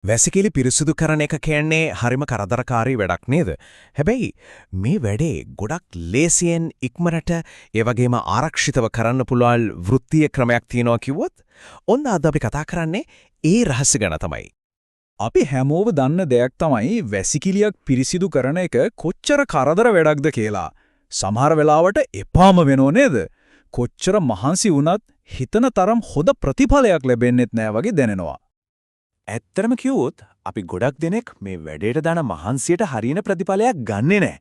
වැසිකිලි පිරිසුදු කරන එක කියන්නේ හරිම කරදරකාරී වැඩක් නේද? හැබැයි මේ වැඩේ ගොඩක් ලේසියෙන් ඉක්මනට ඒ වගේම ආරක්ෂිතව කරන්න පුළුවන් වෘත්තීය ක්‍රමයක් තියෙනවා කිව්වොත් ඔන්න අද අපි කතා කරන්නේ ඒ රහස්‍ය ගැන තමයි. අපි හැමෝම දන්න දෙයක් තමයි වැසිකිලියක් පිරිසිදු කරන එක කොච්චර කරදර වැඩක්ද කියලා. සමහර වෙලාවට එපාම වෙනව නේද? කොච්චර මහන්සි වුණත් හිතන තරම් හොඳ ප්‍රතිඵලයක් ලැබෙන්නේත් නෑ වගේ දැනෙනවා. ඇත්තටම කිව්වොත් අපි ගොඩක් දෙනෙක් මේ වැඩේට දාන මහන්සියට හරියන ප්‍රතිඵලයක් ගන්නෙ නැහැ.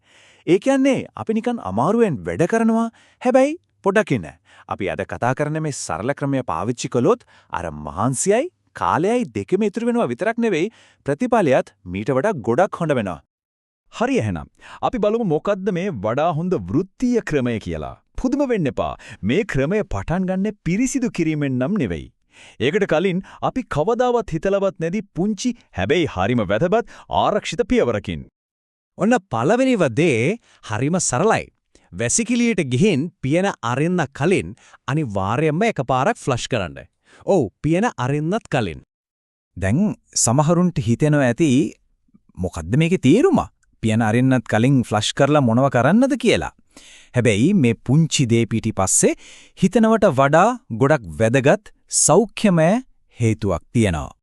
ඒ කියන්නේ අපි නිකන් අමාරුවෙන් වැඩ කරනවා. හැබැයි පොඩක් ඉන්න. අපි අද කතා කරන මේ සරල ක්‍රමය පාවිච්චි කළොත් අර මහන්සියයි කාලයයි දෙකම ඉතුරු වෙනවා විතරක් නෙවෙයි ප්‍රතිඵලයත් මීට වඩා ගොඩක් හොඳ වෙනවා. හරි එහෙනම් අපි බලමු මොකද්ද මේ වඩා හොඳ වෘත්තීය ක්‍රමය කියලා. පුදුම වෙන්න එපා. මේ ක්‍රමය පටන් ගන්න පිරිසිදු කිරීමෙන් නම් නෙවෙයි. ඒකට කලින් අපි කවදාවත් හිතලවත් නැති පුංචි හැබැයි හරිම වැදගත් ආරක්ෂිත පියවරකින්. ඔන්න පළවෙනිව දේ හරිම සරලයි. වැසිකිළියට ගිහින් පියන අරින්න කලින් අනිවාර්යයෙන්ම එකපාරක් ෆ්ලෂ් කරන්න. ඔව් පියන අරින්නත් කලින්. දැන් සමහරුන්ට හිතෙනවා ඇති මොකද්ද මේකේ තීරුම? පියන අරින්නත් කලින් ෆ්ලෂ් කරලා මොනව කරන්නද කියලා. හැබැයි මේ පුංචි දේ පිටිපස්සේ හිතනවට වඩා ගොඩක් වැදගත් සෞඛ්‍යමය හේතුවක් තියෙනවා.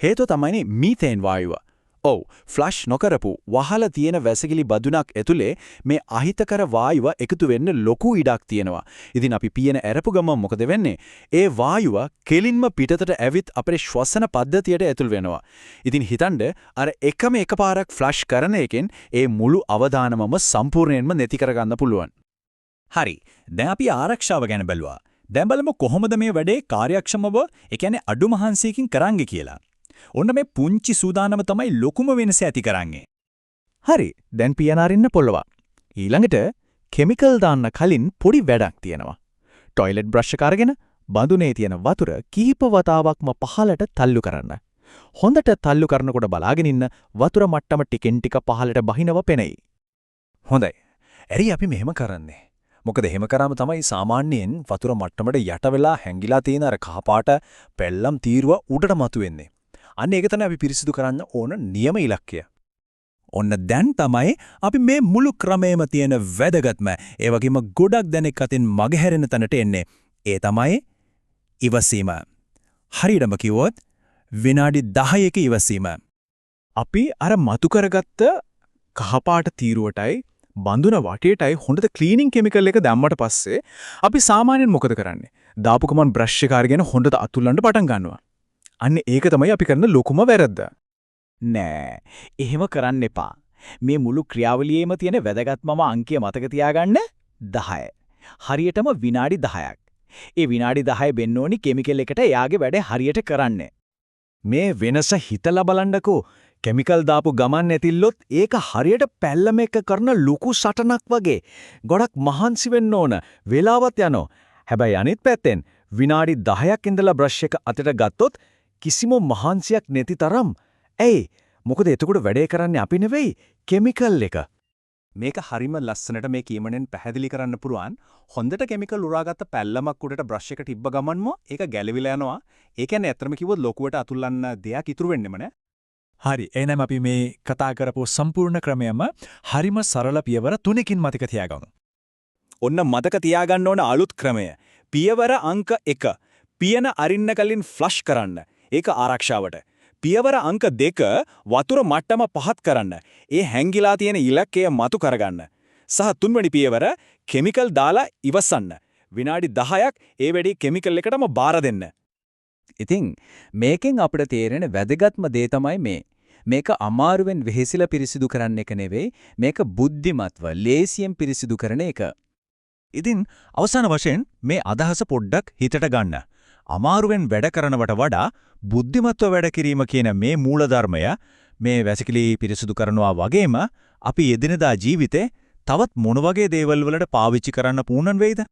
හේතුව තමයි මීතේන් වායුව. ඔව් ෆ්ලෂ් නොකරපු වහලා තියෙන වැසිකිලි බදුනක් ඇතුලේ මේ අහිතකර වායුව එකතු වෙන්න ලොකු ඉඩක් තියෙනවා. ඉතින් අපි පියන ඇරපු ගමන් මොකද වෙන්නේ? ඒ වායුව කෙලින්ම පිටතට ඇවිත් අපේ ශ්වසන පද්ධතියට ඇතුල් වෙනවා. ඉතින් හිතන්න අර එකපාරක් ෆ්ලෂ් කරන එකෙන් ඒ මුළු අවදානමම සම්පූර්ණයෙන්ම නැති කරගන්න පුළුවන්. හරි. දැන් අපි ආරක්ෂාව ගැන බැලුවා. දැන් බලමු කොහොමද මේ වැඩේ කාර්යක්ෂමව, ඒ කියන්නේ අඩු මහන්සියකින් කරන්නේ කියලා. ඔන්න මේ පුංචි සූදානම තමයි ලොකුම වෙනස ඇති කරන්නේ. හරි. දැන් පියන අරින්න පොළව. ඊළඟට කිමිකල් දාන්න කලින් පොඩි වැඩක් තියෙනවා. টয়ලට් බ්‍රෂ් එක අරගෙන බඳුනේ තියෙන වතුර කිහිප වතාවක්ම පහළට තල්ලු කරන්න. හොඳට තල්ලු කරනකොට බලාගෙන ඉන්න වතුර මට්ටම ටිකෙන් ටික පහළට බහිනව පෙනෙයි. හොඳයි. ඇයි අපි මෙහෙම කරන්නේ? මොකද එහෙම කරාම තමයි සාමාන්‍යයෙන් වතුර මට්ටමට යට වෙලා හැංගිලා තියෙන අර කහපාට පෙල්ලම් තීරුව උඩට මතුවෙන්නේ. අන්න ඒක තමයි අපි පිරිසිදු කරන්න ඕන නියම ඉලක්කය. ඔන්න දැන් තමයි අපි මේ මුළු ක්‍රමයේම තියෙන වැදගත්ම ඒ වගේම ගොඩක් දෙනෙක් අතින් මගහැරෙන තැනට එන්නේ. ඒ තමයි ඉවසීම. හරියටම කිව්වොත් විනාඩි 10ක ඉවසීම. අපි අර මතු කරගත්ත කහපාට තීරුවටයි බඳුන වටේටයි හොඳට ක්ලීනින් කිමිකල් එක දැම්මට පස්සේ අපි සාමාන්‍යයෙන් මොකද කරන්නේ? දාපු ගමන් බ්‍රෂ් එක අරගෙන හොඳට අතුල්ලන්න පටන් ගන්නවා. අන්න ඒක තමයි අපි කරන ලොකුම වැරද්ද. නෑ. එහෙම කරන්න එපා. මේ මුළු ක්‍රියාවලියේම තියෙන වැදගත්මම අංකය මතක තියාගන්න 10. හරියටම විනාඩි 10ක්. ඒ විනාඩි 10 වෙන්න ඕනි කිමිකල් එකට එයාගේ වැඩ හරියට කරන්න. මේ වෙනස හිතලා බලන්නකෝ. කිමිකල් දාපු ගමන් ඇතිල්ලොත් ඒක හරියට පැල්ලම එක කරන ලুকু සටනක් වගේ. ගොඩක් මහන්සි වෙන්න ඕන. වෙලාවත් යනවා. හැබැයි අනිත් පැත්තෙන් විනාඩි 10ක් ඉඳලා බ්‍රෂ් එක අතට ගත්තොත් කිසිම මහන්සියක් නැති තරම්. ඇයි? මොකද එතකොට වැඩේ කරන්නේ අපි නෙවෙයි කිමිකල් එක. මේක හරිම ලස්සනට මේ කීමනෙන් පැහැදිලි කරන්න පුළුවන්. හොඳට කිමිකල් උරාගත්ත පැල්ලමක් උඩට බ්‍රෂ් එක තිබ්බ ගමන්ම ඒක ගැලවිලා යනවා. ඒ කියන්නේ ඇත්තම කිව්වොත් ලොකුවට අතුල්ලන්න දෙයක් ඉතුරු වෙන්නෙම නෑ. හරි. එහෙනම් අපි මේ කතා කරපු සම්පූර්ණ ක්‍රමයම හරිම සරල පියවර 3කින් මතක තියාගමු. ඔන්න මතක තියාගන්න ඕන අලුත් ක්‍රමය. පියවර අංක 1. පියන අරින්න කලින් ෆ්ලෂ් කරන්න. ඒක ආරක්ෂාවට. පියවර අංක 2 වතුර මට්ටම පහත් කරන්න. ඒ හැංගිලා තියෙන ඉලක්කය මතු කරගන්න. සහ තුන්වෙනි පියවර කිමිකල් දාලා ඉවසන්න. විනාඩි 10ක් ඒ වැඩේ කිමිකල් එකටම බාර දෙන්න. ඉතින් මේකෙන් අපිට තේරෙන වැදගත්ම දේ තමයි මේ. මේක අමාරුවෙන් වෙහෙසිලා පිරිසිදු කරන්න එක නෙවෙයි. මේක බුද්ධිමත්ව ලේසියෙන් පිරිසිදු කරන එක. ඉතින් අවසාන වශයෙන් මේ අදහස පොඩ්ඩක් හිතට ගන්න. අමාරුවෙන් වැඩ කරනවට වඩා බුද්ධිමත්ව වැඩ කිරීම කියන මේ මූලධර්මය මේ වැසිකිලි පිරිසිදු කරනවා වගේම අපි එදිනදා ජීවිතේ තවත් මොන වගේ දේවල් වලට පාවිච්චි කරන්න පුහුණු වෙයිද?